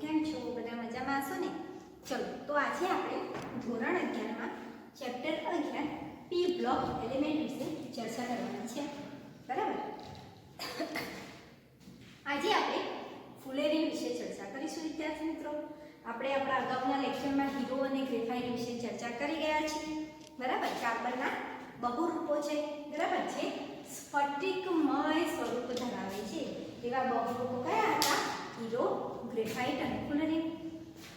કેમ છો? બધા મજામાં હશો ને? ચલો તો આજે આપણે ધોરણ 11માં ચેપ્ટર 11 પી બ્લોક એલિમેન્ટ વિશે ચર્ચા કરવાના છે. બરાબર. આજે આપણે ફુલેરીન વિશે ચર્ચા કરીશું વિદ્યાર્થી મિત્રો. આપણે આપણા અગાઉના લેક્ચરમાં હીરો અને ગ્રેફાઇટ વિશે ચર્ચા કરી ગયા છીએ. બરાબર. કાર્બનના બહુરૂપો છે. બરાબર છે. સ્ફટિકમય સ્વરૂપ ધરાવે છે એવા બહુરૂપો કયા હતા? હીરો, ગ્રેફાઇટ અને ફુલેરીન.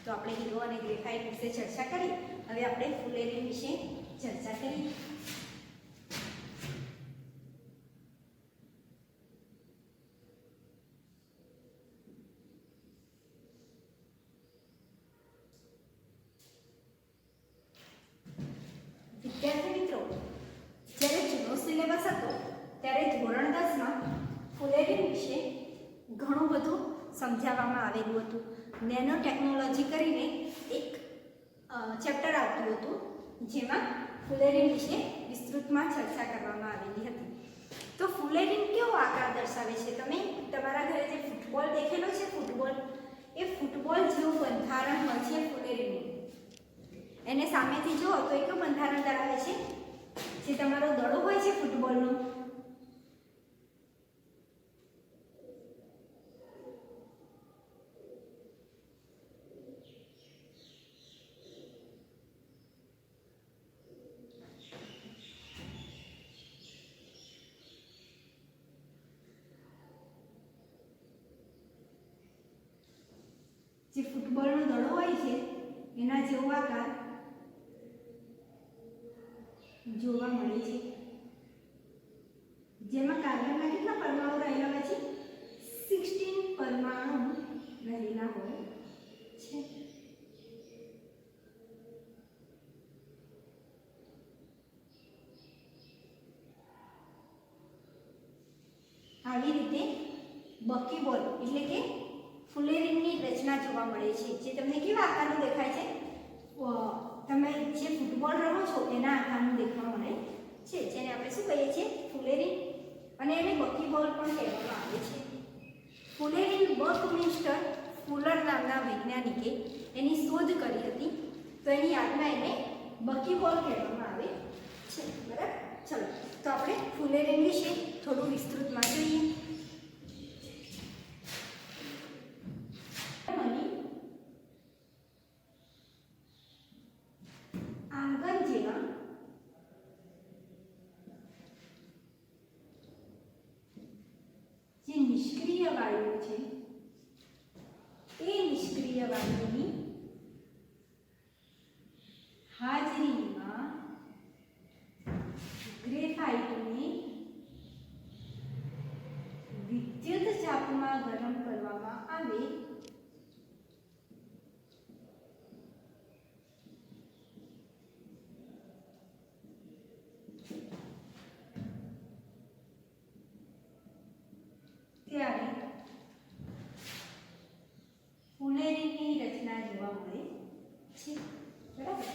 તો આપણે હીરો અને ગ્રેફાઇટ વિશે ચર્ચા કરી. હવે આપણે ફુલેરીન વિશે ચર્ચા કરીએ. વિદ્યાર્થી મિત્રો, જ્યારે જૂનો સિલેબસ હતો ત્યારે ધોરણ 10માં ફુલેરીન વિશે ઘણું બધું સમજાવવામાં આવેલું હતું. નેનો ટેકનોલોજી કરીને એક ચેપ્ટર આવતું હતું જેમાં ફુલેરીન વિશે વિસ્તૃતમાં ચર્ચા કરવામાં આવેલી હતી. તો ફુલેરીન કેવો આકાર દર્શાવે છે? તમે તમારા ઘરે જે ફૂટબોલ દેખેલો છે, ફૂટબોલ, એ ફૂટબોલ જેવું બંધારણ હોય છે ફુલેરીનનું. એને સામેથી જુઓ તો એ કેવું બંધારણ ધરાવે છે? જે તમારો દડો હોય છે ફૂટબોલનો, જે ફૂટબોલનો દડો હોય છે એના જેવો આકાર જોવા મળે છે. જેમાં કાર્બનના કેટલા પરમાણુ રહેલા હોય છે? 16 પરમાણુ રહેલા હોય છે. આવી રીતે બકીબોલ એટલે કે ફુલેરીનની રચના જોવા મળે છે. જે તમને કેવા આકારનું દેખાય છે? તમે જે ફૂટબોલ રમો છો એના આકારનું દેખવા મળે છે, જેને આપણે શું કહીએ છીએ? ફુલેરીન. અને એને બકીબોલ પણ કહેવામાં આવે છે. ફુલેરીન બકમિન્સ્ટર ફુલર નામના વૈજ્ઞાનિકે એની શોધ કરી હતી, તો એની યાદમાં એને બકીબોલ કહેવામાં આવે છે. બરાબર. ચલો તો આપણે ફુલેરીન વિશે થોડું વિસ્તૃતમાં જોઈએ. આંગણ જેવા જે નિષ્ક્રિય વાયુઓ છે એ નિષ્ક્રિય વાયુઓની હાજરીમાં ગ્રેફાઇટને વિદ્યુત ચાપમાં ગરમ કરવામાં આવે ત્યારે ફુલેરીનની રચના જોવા મળે છે. બરાબર.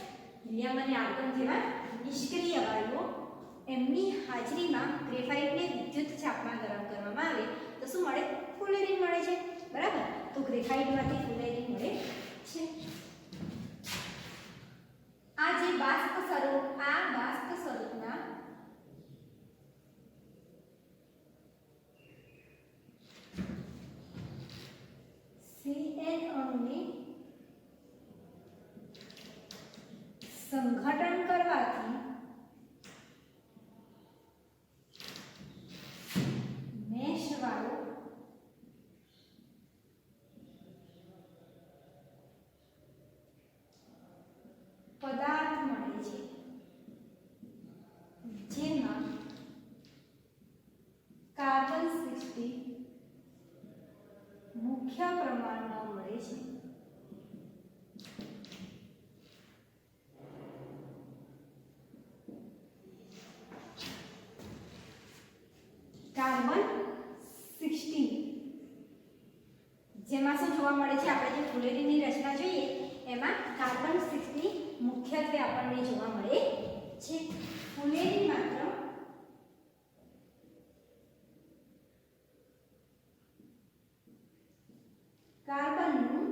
હિલિયમ અને આર્ગન જેવા નિષ્ક્રિય વાયુઓ એમની હાજરીમાં ગ્રેફાઇટને વિદ્યુત ચાપમાં ગરમ કરવામાં આવે તો શું મળે? ફુલેરીન મળે છે. બરાબર. તો ગ્રેફાઇટમાંથી ફુલેરીન મળે છે. આ જે બાષ્પ સ્વરૂપના CN અણુને સંઘટન કરવાથી મેશવાળો પદાર્થ મળે છે, જેમાં કાર્બન 60 મુખ્ય પ્રમાણમાં મળે છે. કાર્બન 16 જેમાં શું જોવા મળે છે? આપણે જે ફુલેરીનની રચના જોઈએ એમાં કાર્બન 60 મુખ્યત્વે આપણને જોવા મળે છે. ફુલેરીન માત્ર કાર્બનનું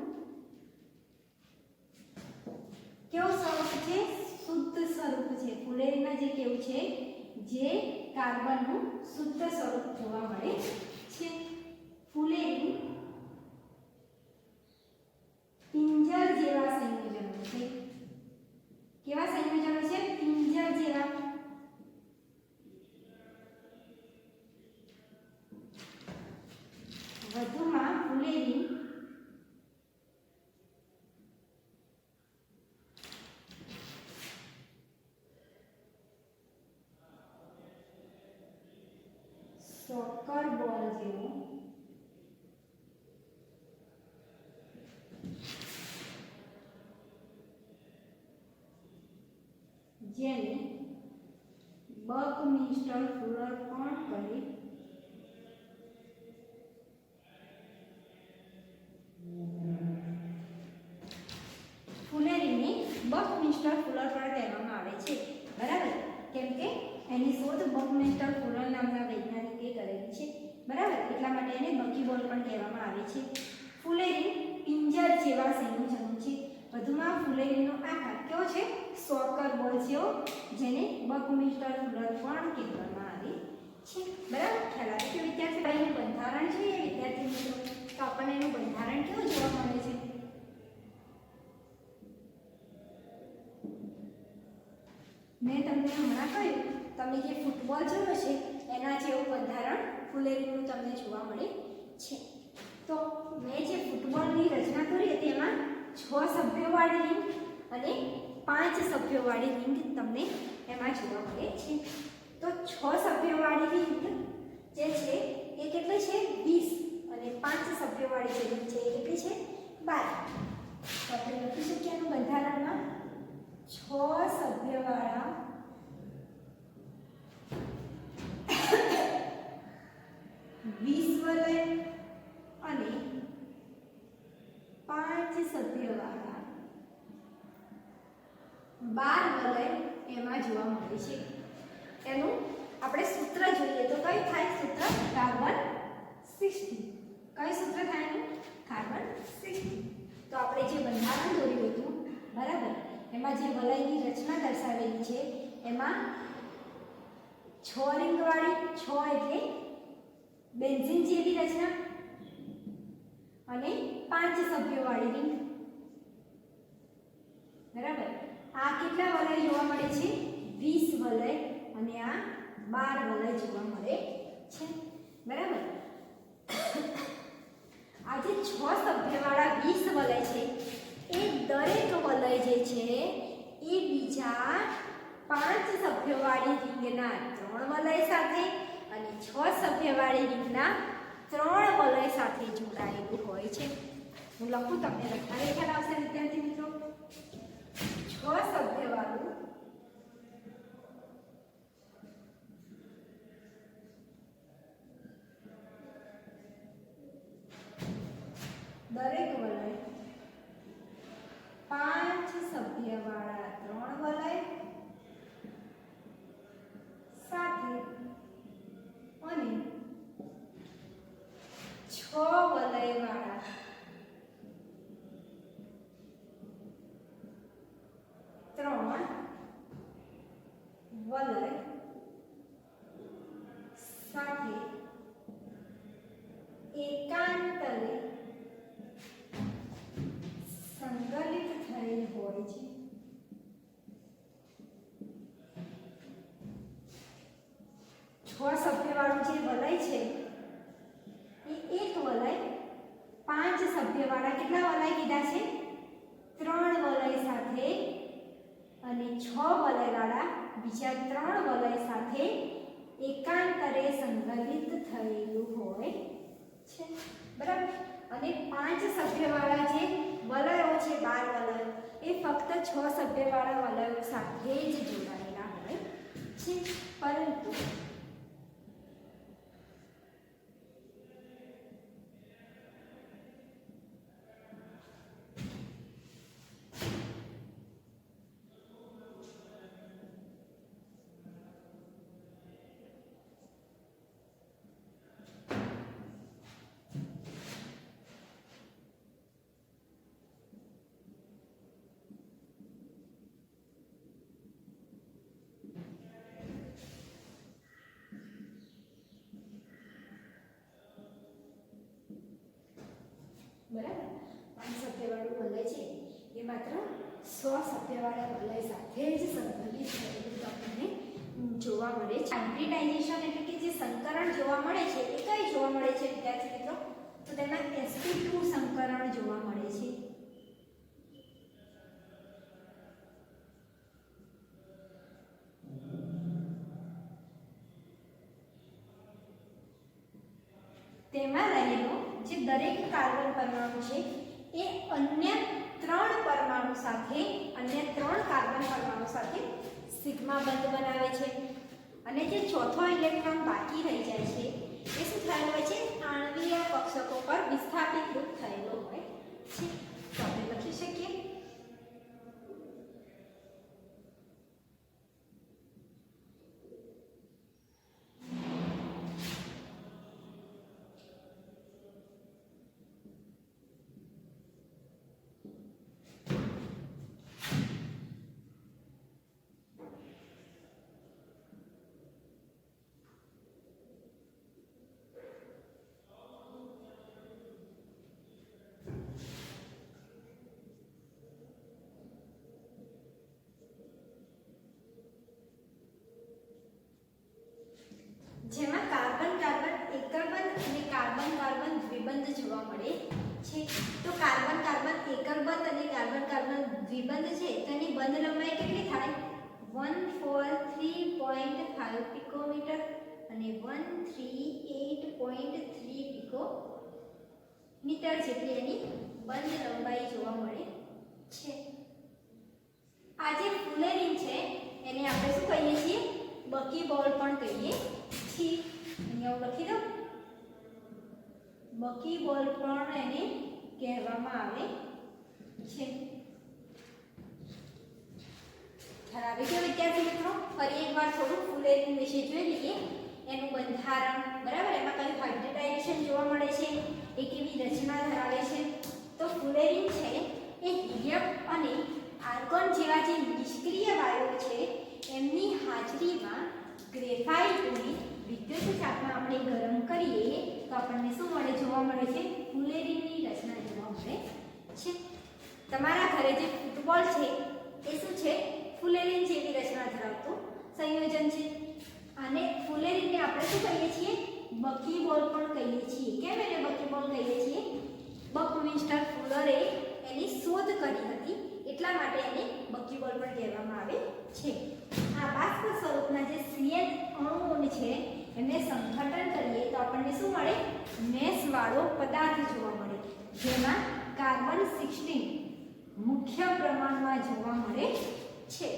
ફુલેરીમાં જે કેવું છે, જે કાર્બનનું શુદ્ધ સ્વરૂપ જોવા મળે છે. ફુલેરી પિંજર જેવા સંયોજનો છે. કેવા સંયોજનો છે? પિંજર જેવા. વધુમાં ફુલેરી સોકર બોલ જેવો જેને બકમિન્સ્ટર ફુલર પણ કહે ફુલેરીને બકમિન્સ્ટર ફુલર પણ કહેવામાં આવે છે. બરાબર, કેમ કે એની શોધ બકમિન્સ્ટર ફુલર નામના વૈજ્ઞાનિકે કરેલી છે. બરાબર, એટલા માટે એને બકીબોલ પણ કહેવામાં આવે છે. ફુલેરી પિંજર જેવા સંયોજનો છે. વધુમાં ફુલેરીનો આકાર કેવો છે? સોકર બોલ જેવો, જેને બકમિન્સ્ટર ફુલર પણ કહેવામાં આવે છે. બરાબર, ખ્યાલ આવે કે વિદ્યાર્થી ભાઈનું બંધારણ છે એ વિદ્યાર્થી મિત્રો, તો આપણને એનું બંધારણ કેવું જોવા મળે છે? મેં તમને હમણાં કહ્યું, તમે જે ફૂટબોલ જોયો છે એના જેવું બંધારણ ફુલેરીનું તમને જોવા મળે છે. તો મેં જે ફૂટબોલની રચના કરી હતી એમાં 6 સભ્યોવાળી રિંગ અને 5 સભ્યોવાળી રિંગ તમને એમાં જોવા મળે છે. તો 6 સભ્યોવાળી રિંગ જે છે એ કેટલી છે? 20 અને 5 સભ્યોવાળી જે રિંગ છે એ કેટલી છે? 12. તો આપણે લખી શકીએ આનું બંધારણમાં 6 સભ્યવાળા 20 વલય અને 5 સભ્યવાળા 12 વલય એમાં જોવા મળે છે. એનું આપણે સૂત્ર જોઈએ તો કયું થાય? સૂત્ર કાર્બન 60. કયું સૂત્ર થાય એનું? કાર્બન 60. તો આપણે જે બંધારણ દોર્યું હતું, બરાબર, એમાં જે વલયની રચના દર્શાવેલી છે એમાં 6 રિંગવાળી, 6 એટલે બેન્ઝીન જેવી રચના અને 5 સભ્યોવાળી રિંગ. બરાબર, આ કેટલા વલય જોવા મળે છે? 20 વલય અને આ 12 વલય જોવા મળે છે. બરાબર, આ જે 6 સભ્યવાળા 20 વલય છે એ દરેક વલય જે છે એ બીજા 5 સભ્યવાળી રિંગના 3 વલય સાથે અને 6 સભ્યવાળી રિંગના 3 વલય સાથે જોડાયેલું હોય છે. હું લખું, તમને લખતા ખ્યાલ આવશે વિદ્યાર્થી મિત્રો. 6 સભ્યવાળું દરેક વલય 5 સભ્યવાળા 3 વલય સાથે અને 6 વલયવાળા 3 વલય સાથે એકાંતરે સંકલિત થયેલ હોય છે. છ સભ્યવાળું જે વલય છે એ એક વલય 5 સભ્યવાળા કેટલા વલય કીધા છે? 3 વલય સાથે અને 6 વલયવાળા બીજા 3 વલય સાથે એકાંતરે સંકલિત થયેલું હોય છે. બરાબર, અને 5 સભ્યવાળા જે વલયો છે 12 વલયો એ ફક્ત 6 સભ્યવાળા વલયો સાથે જ જોડાયેલા હોય છે. પરંતુ બરાબર. 5 સભ્યવાળું વલય છે એ માત્ર 100 સભ્યવાળા વલય સાથે જ સંકલિત થયેલું આપણને જોવા મળે છે. હાઇબ્રિડાઇઝેશન એટલે કે જે સંકરણ જોવા મળે છે એ કઈ જોવા મળે છે વિદ્યાર્થી મિત્રો? તો તેમાં sp2 સંકરણ જોવા મળે છે. તેમાં રહેલો જે દરેક કાર્બન પરમાણુ છે એ અન્ય 3 પરમાણુ સાથે અન્ય 3 કાર્બન પરમાણુ સાથે સિગ્મા બંધ બનાવે છે અને જે ચોથો ઇલેક્ટ્રોન બાકી રહી જાય છે એ શું થયેલો હોય છે? આણ્વીય કક્ષકો પર વિસ્થાપીકૃત થયેલો હોય છે. તો આપણે લખી શકીએ જેમાં કાર્બન કાર્બન એકલબંધ અને કાર્બન કાર્બન દ્વિબંધ જોવા મળે છે. તો કાર્બન કાર્બન એકલબંધ અને કાર્બન કાર્બન દ્વિબંધ છે તેની બંધ લંબાઈ કેટલી થાય? 143.5 પિકોમીટર અને 138.3 પિકોમીટર જેટલી એની બંધ લંબાઈ જોવા મળે છે. આ જે ફુલેરિન છે એને આપણે શું કહીએ છીએ? બકીબોલ પણ કહીએ છીએ. અહીંયા લખી દો, બકીબોલ પણ એને કહેવામાં આવે છે. ખ્યાલ આવી ગયો વિદ્યાર્થી મિત્રો? ફરી એકવાર થોડું ફુલેરિન વિશે જોઈ લઈએ. એનું બંધારણ, બરાબર, એમાં કયું હાઇબ્રિડાઇઝેશન જોવા મળે છે, એ કેવી રચના ધરાવે છે. તો ફુલેરિન છે એ હિલિયમ અને આર્ગોન જેવા જે નિષ્ક્રિય વાયુઓ છે એમની હાજરીમાં ગ્રેફાઇટને વિદ્યુત ચાપમાં આપણે ગરમ કરીએ તો આપણને શું મળે? જોવા મળે છે ફુલેરિનની રચના જોવા મળે છે. તમારા ઘરે જે ફૂટબોલ છે એ શું છે? ફુલેરિન જેવી રચના ધરાવતું સંયોજન છે. અને ફુલેરિનને આપણે શું કહીએ છીએ? બકીબોલ પણ કહીએ છીએ. કેમ એને બકીબોલ કહીએ છીએ? બકમિન્સ્ટર ફુલરે એની શોધ કરી હતી એટલા માટે એને બકીબોલ પણ કહેવામાં આવે છે. આ બાષ્પ સ્વરૂપના જે CN અણુઓ છે એમને સંઘટન કરીએ તો આપણને શું મળે? મેશ વાળો પદાર્થ જોવા મળે જેમાં કાર્બન 16 મુખ્ય પ્રમાણમાં જોવા મળે છે.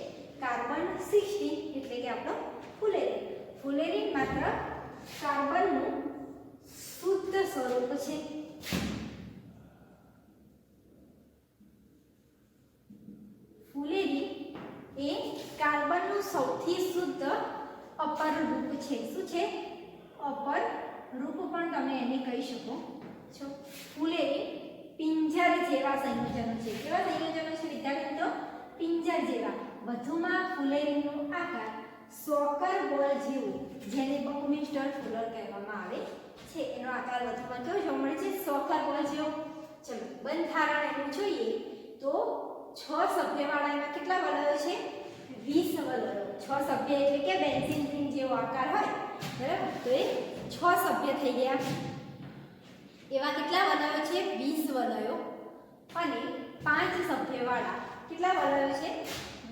કાર્બન 16 એટલે કે આપણો ફુલેરિન. ફુલેરિન માત્ર કાર્બનનું શુદ્ધ સ્વરૂપ છે. ફુલેરિન એ કાર્બનનું સૌથી શુદ્ધ અપર રૂપ છે. શું છે? અપર રૂપ પણ તમે એને કહી શકો છો. ફુલેરિન પિંજર જેવા સંયોજનો છે. કેવા સંયોજનો છે વિદ્યાર્થી મિત્રો? પિંજર જેવા. વધુમાં ફુલેરિનનો આકાર સોકર બોલ જેવો, જેને બકમિન્સ્ટર ફુલર કહેવામાં આવે છે, એનો આકાર વધુમાં કેવો જોવા મળે છે? સોકર બોલ જેવો. ચલો બંધારણ એનું જોઈએ તો 6 સભ્યવાળા એમાં કેટલા વલયો છે? 20 વલયો. 6 સભ્ય એટલે કે બેન્ઝીન રિંગ જેવો આકાર હોય, બરાબર? તો એ 6 સભ્ય થઈ ગયા. એવા કેટલા વલયો છે? 20 વલયો. અને 5 સભ્યવાળા કેટલા વલયો છે?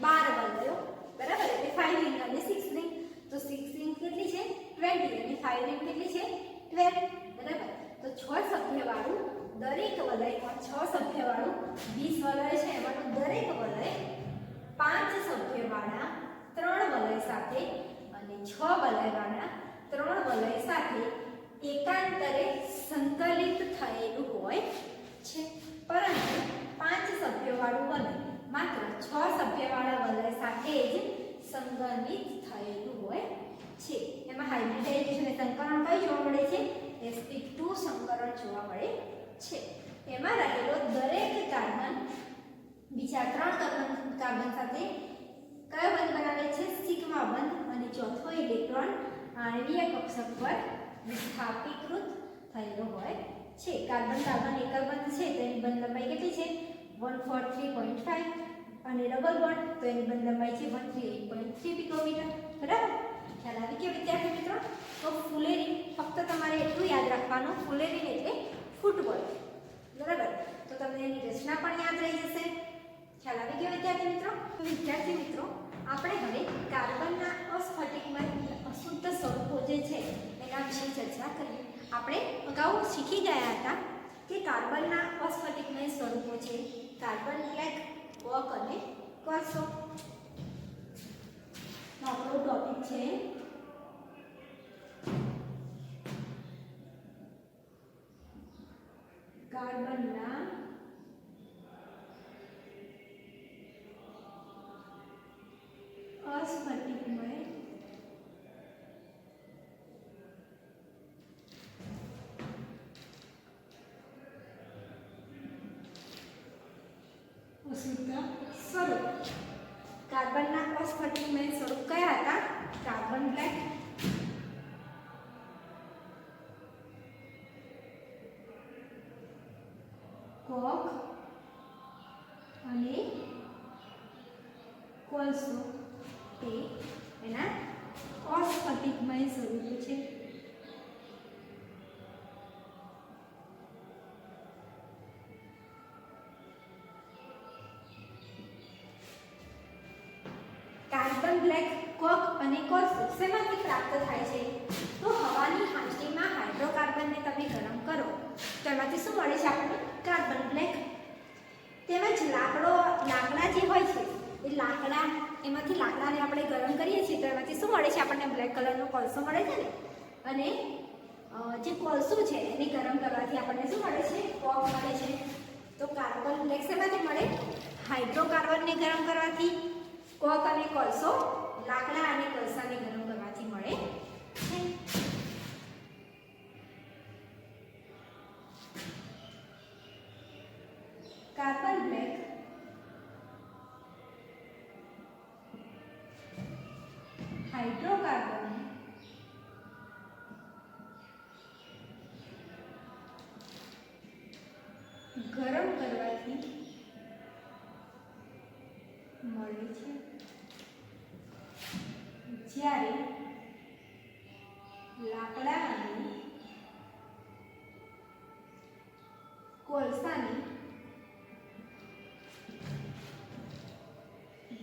12 વલયો, બરાબર? એટલે 5 રિંગ અને 6 રિંગ. તો 6 રિંગ કેટલી છે? 20 અને 5 રિંગ કેટલી છે? 12, બરાબર? તો 6 સભ્યવાળું દરેક વલય, 6 સભ્યવાળું 20 વલય છે એમાંનું દરેક વલય 5 સભ્યવાળા 3 વલય સાથે અને 6 વલયવાળા 3 વલય સાથે એકાંતરે સંકલિત થયેલું હોય છે. પરંતુ 5 સભ્યવાળું વલય માત્ર 6 સભ્યવાળા વલય સાથે જ સંગઠિત થયેલું હોય છે. એમાં હાઇબ્રિડાઇઝેશન સંકરણ કઈ જોવા મળે છે? sp2 સંકરણ જોવા મળે છે. એમાં રહેલો દરેક કાર્બન બીજા 3 કાર્બન સાથે કયો બંધ બનાવે છે? સિગ્મા બંધ. અને ચોથો ઇલેક્ટ્રોન આણ્વીય કક્ષક પર વિસ્થાપીકૃત થયેલો હોય છે. કાર્બન કાર્બન એકલ બંધ છે તો એની બંધ લંબાઈ કેટલી છે 143.5 અને ડબલ બોન્ડ તો એની બંધ લંબાઈ છે 138.3 પિકોમીટર. બરાબર, ખ્યાલ આવી ગયો વિદ્યાર્થી મિત્રો? તો ફુલેરીન ફક્ત તમારે એટલું યાદ રાખવાનું, ફુલેરીન એટલે ફૂટબોલ. બરાબર, તો તમને એની રચના પણ યાદ રહી જશે. ખ્યાલ આવી ગયો વિદ્યાર્થી મિત્રો? તો વિદ્યાર્થી મિત્રો, આપણે હવે કાર્બનના અસ્ફટિકમય અશુદ્ધ સ્વરૂપો જે છે એના વિશે ચર્ચા કરીએ. આપણે અગાઉ શીખી ગયા હતા કે કાર્બનના અસ્ફટિકમય સ્વરૂપો છે કાર્બન બ્લેક, કોક અને કોલસો. આપણો ટોપિક છે કાર્બનના અસ્ફટિકમય અશુદ્ધ સ્વરૂપ. કાર્બનના અસ્ફટિકમય સ્વરૂપ કયા હતા? કાર્બન બ્લેક, કોક અને કોલસો એ એના અસ્ફટિકમય સ્વરૂપો છે. કાર્બન બ્લેક, કોક અને કોલસો શેમાંથી પ્રાપ્ત થાય છે? તો હવાની હાજરીમાં હાઇડ્રોકાર્બનને તમે ગરમ કરો તો એમાંથી શું મળે છે આપણને? Carbon black. તેમજ લાકડા જે હોય છે એ એમાંથી લાકડાને આપણે ગરમ કરીએ છીએ તો એમાંથી શું મળે છે આપણને? બ્લેક કલરનો કોલસો મળે છે ને. અને જે કોલસો છે એને ગરમ કરવાથી આપણને શું મળે છે? કોક મળે છે. તો કાર્બન બ્લેક શેમાંથી મળે? હાઇડ્રોકાર્બનને ગરમ કરવાથી. કોક અને કોલસો લાકડા અને કોલસાને ગરમ કરવાથી મળે છે. કાર્બન બ્લેક હાઇડ્રોકાર્બન ગરમ કરવાથી મળે છે. જ્યારે લાકડા અને કોલસાને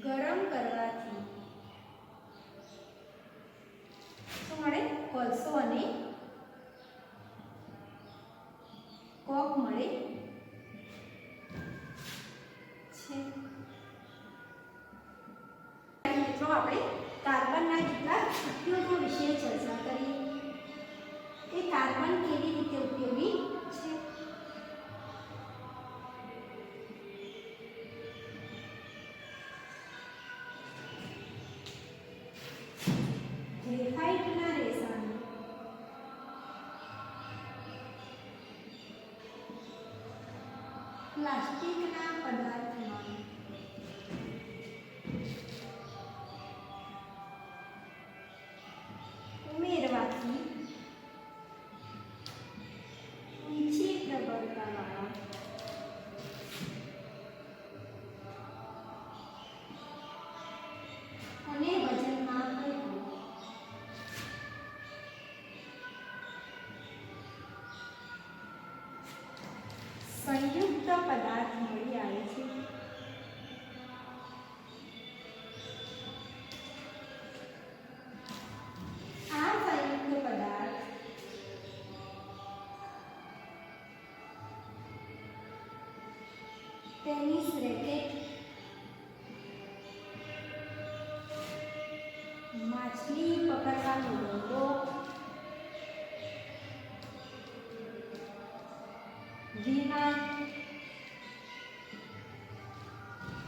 ગરમ કરવાથી શું મળે? કોલસો અને કોક મળે છે. મિત્રો, આપણે કાર્બનના કેટલાક ઉપયોગો વિશે ચર્ચા કરી કે કાર્બન કેવી રીતે ઉપયોગી છે. ગ્રેફાઇટના રેસાને પ્લાસ્ટિકના પદાર્થમાં ઉમેરવાથી ઊંચી પ્રબળતાવાળા અને વજનમાં હલકું સંયુક્ત પદાર્થ મળી આવે છે. આ સંયુક્ત પદાર્થ ટેનિસ રેકેટ, માછલી પકડવાનો દોરડો, વિમાન,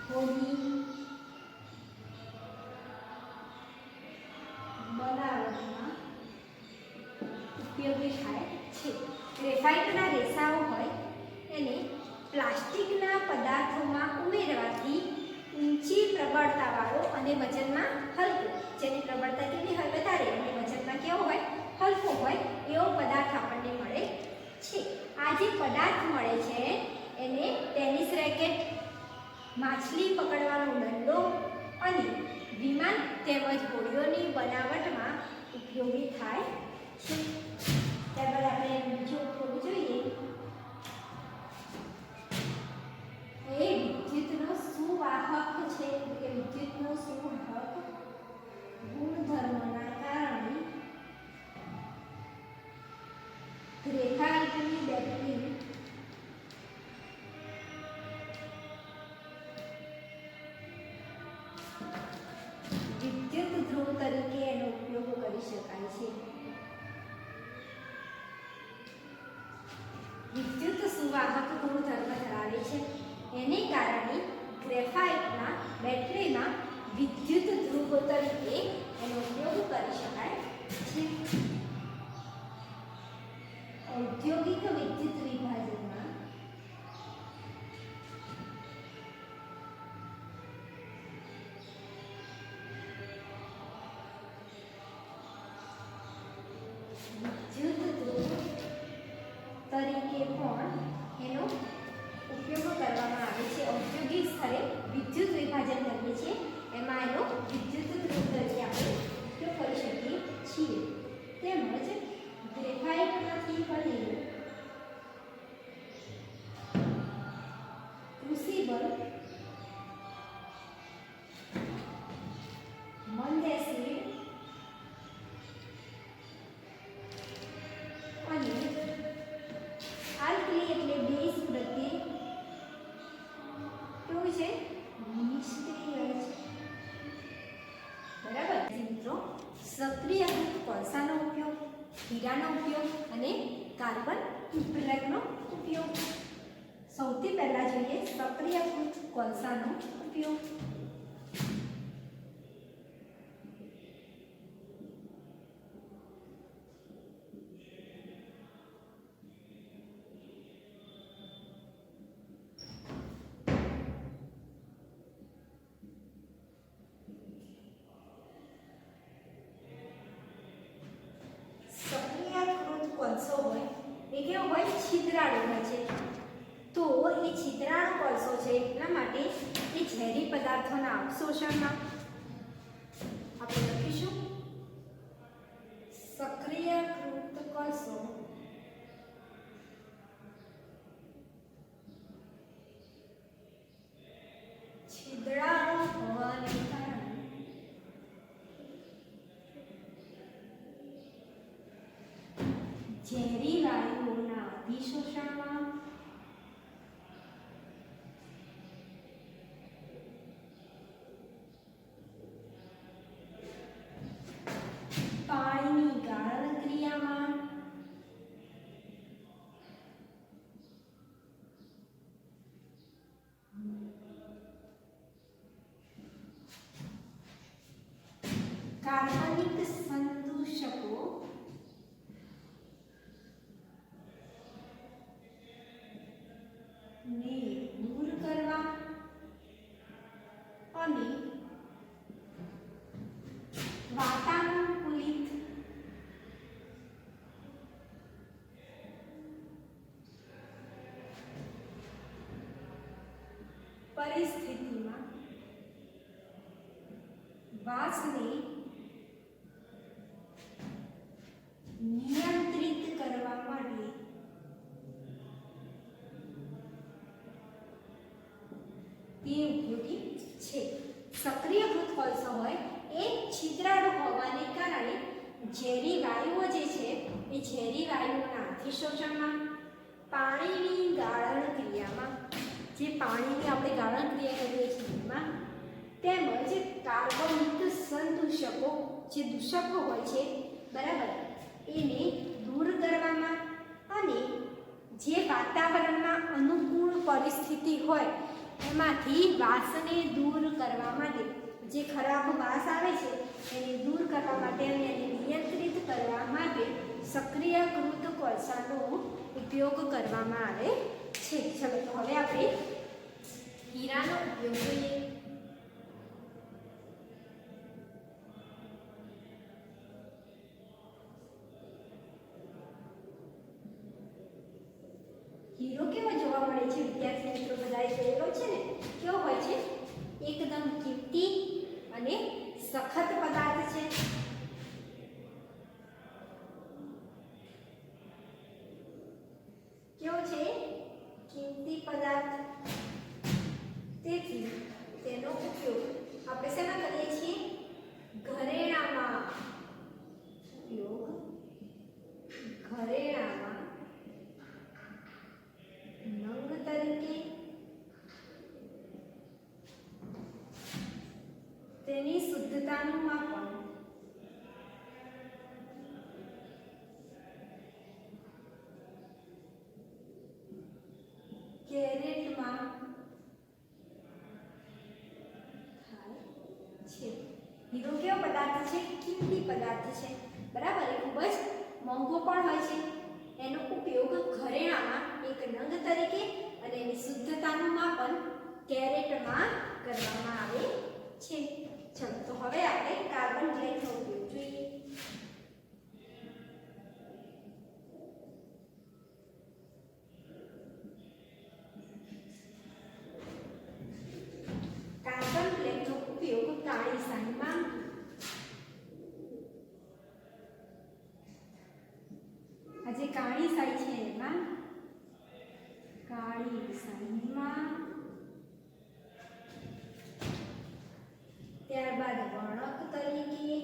હોડી બનાવવામાં ઉપયોગી થાય છે. ગ્રેફાઇટના રેસાઓ હોય એને પ્લાસ્ટિકના પદાર્થોમાં ઉમેરવાથી ઊંચી પ્રબળતાવાળો અને વજનમાં હલકો, જેની પ્રબળતા કેટલી હોય? વધારે, અને વજનમાં કેવો હોય? હલકો હોય એવો પદાર્થ આપણને મળે છે. આ જે પદાર્થ મળે છે એને ટેનિસ રેકેટ, માછલી પકડવાનો દંડો અને વિમાન તેમજ હોડીઓની બનાવટમાં ઉપયોગી થાય છે. ત્યારબાદ આપણે બીજો ઉપયોગ જોઈએ. એ વિદ્યુતનો સુવાહક છે કે વિદ્યુતનો સુવાહક ગુણધર્મના કારણે ગ્રેફાઇટની બેટરી વિદ્યુત ધ્રુવ તરીકે એનો ઉપયોગ કરી શકાય છે. વિદ્યુત સુવાહક ગુણધર્મ ધરાવે છે એને કારણે ગ્રેફાઇટના બેટરીમાં વિદ્યુત ધ્રુવ તરીકે એનો ઉપયોગ કરી શકાય છે. ઔદ્યોગિક વિદ્યુત વિભાજનમાં વિદ્યુત ધ્રુવ તરીકે પણ એનો ઉપયોગ કરવામાં આવે છે. ઔદ્યોગિક સ્થળે વિદ્યુત વિભાજન કરીએ છીએ એમાં એનો વિદ્યુત ધ્રુવ તરીકે આપણે ઉપયોગ કરી શકીએ છીએ. તેમજ ગ્રેફાઇટમાંથી બનેલું ક્રુસિબલ, મંદ એસિડ અને આલ્કલી એટલે બેઝ પ્રત્યે કેવું છે? નિષ્ક્રિય છે. બરાબર મિત્રો, સક્રિયકૃત કોલસાનો ઉપયોગ, હીરાનો ઉપયોગ અને કાર્બન બ્લેકનો ઉપયોગ. સૌથી પહેલા જોઈએ સક્રિયકૃત કોલસાનો ઉપયોગ. કોલસો હોય એ કેવો હોય? છિદ્રાળુ હોય છે. તો એ છિદ્રાળુ કોલસો છે એટલા માટે એ ઝેરી પદાર્થોના અવશોષણમાં આપણે લખીશું સક્રિયકૃત કોલસો છિદ્રાળુ હોવાને કારણે ઝેરી વાયુઓના અધિશોષણમાં પાણીની ગાળણ ક્રિયામાં કાર્બનિક સંદૂષકો ને દૂર કરવા અને વાતાનુકૂલિત પરિસ્થિતિમાં વાસને નિયંત્રિત કરવા માટે તે ઉપયોગી છે. સક્રિયકૃત કોલસો હોય એ છિદ્રાળુ હોવાને કારણે ઝેરી વાયુઓ જે છે એ ઝેરી વાયુઓના અધિશોષણમાં, પાણીની ગાળણ ક્રિયામાં, જે પાણીની આપણે ગાળણ ક્રિયા કરીએ છીએ એમાં, તેમજ કાર્બનિક સંદૂષકો જે દૂષકો હોય છે બરાબર એને દૂર કરવામાં અને જે વાતાવરણમાં અનુકૂળ પરિસ્થિતિ હોય એમાંથી વાસને દૂર કરવા માટે, જે ખરાબ વાસ આવે છે એને દૂર કરવા માટે અને એને નિયંત્રિત કરવા માટે સક્રિયકૃત કોલસાનો ઉપયોગ કરવામાં આવે છે. ચલો તો હવે આપણે હીરાનો ઉપયોગ જોઈએ. હીરો કેવો જોવા મળે છે વિદ્યાર્થી મિત્રો? બધાએ જોયેલો છે ને, કેવો હોય છે? એકદમ કિંમતી અને સખત પદાર્થ છે. કેવો છે? કિંમતી પદાર્થ. તેથી તેનો ઉપયોગ આપણે શેમાં કરીએ છીએ? ઘરેણામાં. ઉપયોગ ઘરેણામાં નંગ તરીકે, તેની શુદ્ધતાનું માપન, કેરેટમાં થાય છે. હીરો કેવો પદાર્થ છે? કિંમતી પદાર્થ છે, બરાબર. એ ખૂબ જ મોંઘો પણ હોય છે. એનો ઉપયોગ ઘરેણામાં એક નંગ તરીકે અને એની શુદ્ધતાનું માપન કેરેટમાં કરવામાં આવે છે. ચલો, તો હવે આપણે કાર્બન બ્લેકનો ઉપયોગ જોઈએ. કાર્બન બ્લેકનો ઉપયોગ કાળી શાહીમાં, આ જે કાળી શાહી છે એમાં, કાળી શાહીમાં, ત્યારબાદ વર્ણક તરીકે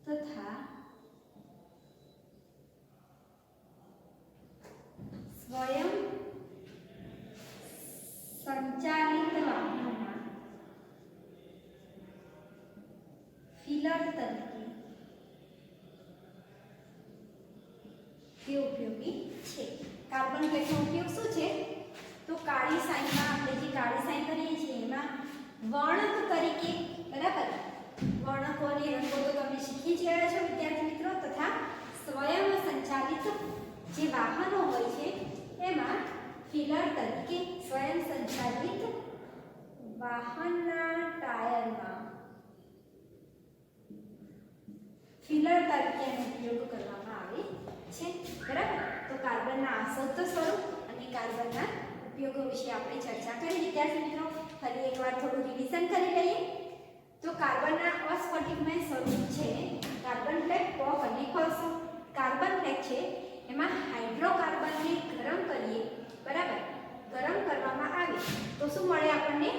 તથા સ્વયં સંચાલિત વાહનના ફિલર તરીકે તે ઉપયોગી છે. કાર્બન બ્લેકનો ઉપયોગ શું છે? તો કાળી શાહીમાં આપણે જે કાળી શાહી કરીએ છીએ એમાં વર્ણક તરીકે, બરાબર. વર્ણકો અને રંગો તો તમે શીખી જ ગયા છો વિદ્યાર્થી મિત્રો. તથા સ્વયં સંચાલિત જે વાહનો હોય છે એમાં ફિલર તરીકે, સ્વયં સંચાલિત વાહનના ટાયરમાં ફિલર તરીકે એનો ઉપયોગ કરવામાં આવે છે, બરાબર. તો કાર્બનના અશુદ્ધ સ્વરૂપ અને કાર્બનના ઉપયોગો વિશે આપણે ચર્ચા કરી વિદ્યાર્થી મિત્રો. ફરી એકવાર થોડું રિવિઝન કરી લઈએ. તો કાર્બનના અસ્ફટિકમય સ્વરૂપ છે કાર્બન બ્લેક, કોક અને કોલસો. કાર્બન બ્લેક છે એમાં હાઇડ્રોકાર્બનને ગરમ કરીએ, બરાબર. ગરમ કરવામાં આવે તો શું મળે આપણને?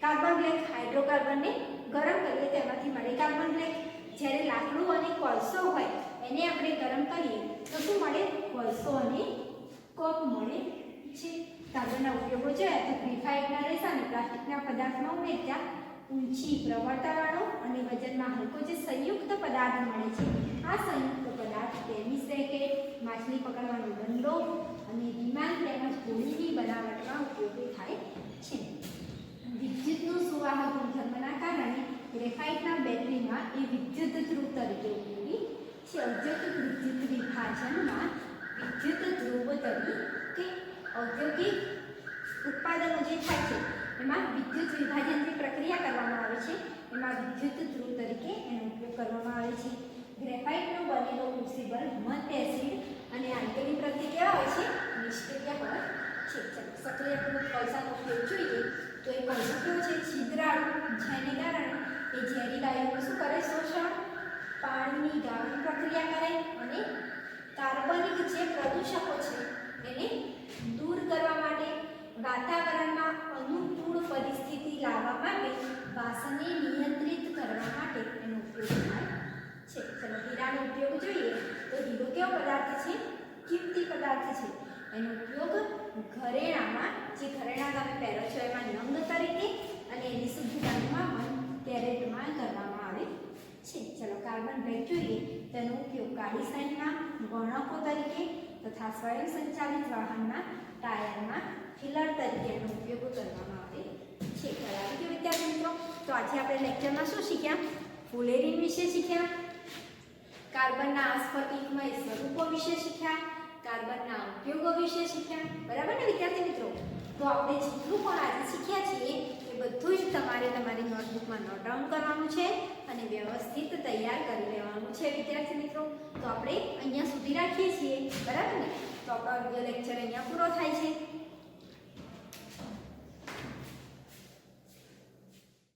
Carbon black. હાઇડ્રોકાર્બનને ગરમ કરીએ તેમાંથી મળે કાર્બન બ્લેક. જ્યારે લાકડું અને કોલસો હોય એને આપણે ગરમ કરીએ તો શું મળે? કોલસો અને કોક મળે છે. કાર્બનના ઉપયોગો છે તો ગ્રેફાઇટના રેસાને પ્લાસ્ટિકના પદાર્થમાં ઉમેરતા ઊંચી પ્રવળતાવાળો અને વજનમાં હલકો જે સંયુક્ત પદાર્થ મળે છે. આ સંયુક્ત પદાર્થ ટેનિસ રેકેટ, માછલી પકડવાનો દંડો અને વિમાન તેમજ હોડીની બનાવટમાં ઉપયોગી થાય છે. વિદ્યુતનું સુવાહક ગુણધર્મના કારણે ગ્રેફાઇટના બેટરીમાં એ વિદ્યુત ધ્રુવ તરીકે ઉપયોગી છે. ઔદ્યોગિક વિદ્યુત વિભાજનમાં વિદ્યુત ધ્રુવ તરીકે ઔદ્યોગિક ઉત્પાદનો જે થાય છે એમાં વિદ્યુત વિભાજનની પ્રક્રિયા કરવામાં આવે છે. એમાં વિદ્યુત ધ્રુવ તરીકે એનો ઉપયોગ કરવામાં આવે છે. ગ્રેફાઇટનો બનેલો ક્રુસિબલ મધ એસિડ અને આલ્કલી પ્રત્યે કેવા હોય છે? નિષ્ક્રિય હોય છે. સક્રિયકૃત કોલસાનો ઉપયોગ જોઈએ તો એ કોલસો કેવો છે? છિદ્રાળુ, જેને કારણે એ ઝેરી વાયુઓનું શું કરે? શોષણ, પાણીની ગાળણ પ્રક્રિયા કરે અને કાર્બનિક જે પ્રદૂષકો છે એને દૂર કરવા માટે, વાતાવરણમાં અનુકૂળ પરિસ્થિતિ લાવવા માટે, વાસને નિયંત્રિત કરવા માટે એનો ઉપયોગ થાય છે. ચલો, હીરાનો ઉપયોગ જોઈએ તો હીરો કેવો પદાર્થ છે? કિંમતી પદાર્થ છે. એનો ઉપયોગ ઘરેણામાં, જે ઘરેણા તમે પહેરો છો એમાં નંગ તરીકે અને એની શુદ્ધતાનું માપન કેરેટમાં કરવામાં આવે છે. ચલો, કાર્બન બ્લેક જોઈએ તેનો ઉપયોગ કાળી શાહીમાં, વર્ણકો તરીકે તથા સ્વયં સંચાલિત વાહનના ટાયરમાં ફિલર તરીકે એનો ઉપયોગ કરવામાં આવે છે. બરાબર કે વિદ્યાર્થી મિત્રો? તો આજે આપણે લેક્ચરમાં શું શીખ્યા? ફુલેરીન વિશે શીખ્યા, કાર્બનના અસ્ફટિકમય સ્વરૂપો વિશે શીખ્યા, કાર્બનના ઉપયોગો વિશે શીખ્યા, બરાબર ને વિદ્યાર્થી મિત્રો? તો આપણે જેટલું પણ આજે શીખ્યા છીએ એ બધું જ તમારે તમારી નોટબુકમાં નોટ ડાઉન કરવાનું છે અને વ્યવસ્થિત તૈયાર કરી લેવાનું છે વિદ્યાર્થી મિત્રો. તો આપણે અહીંયા સુધી રાખીએ છીએ, બરાબર ને? તો આપણો લેક્ચર અહીંયા પૂરો થાય છે.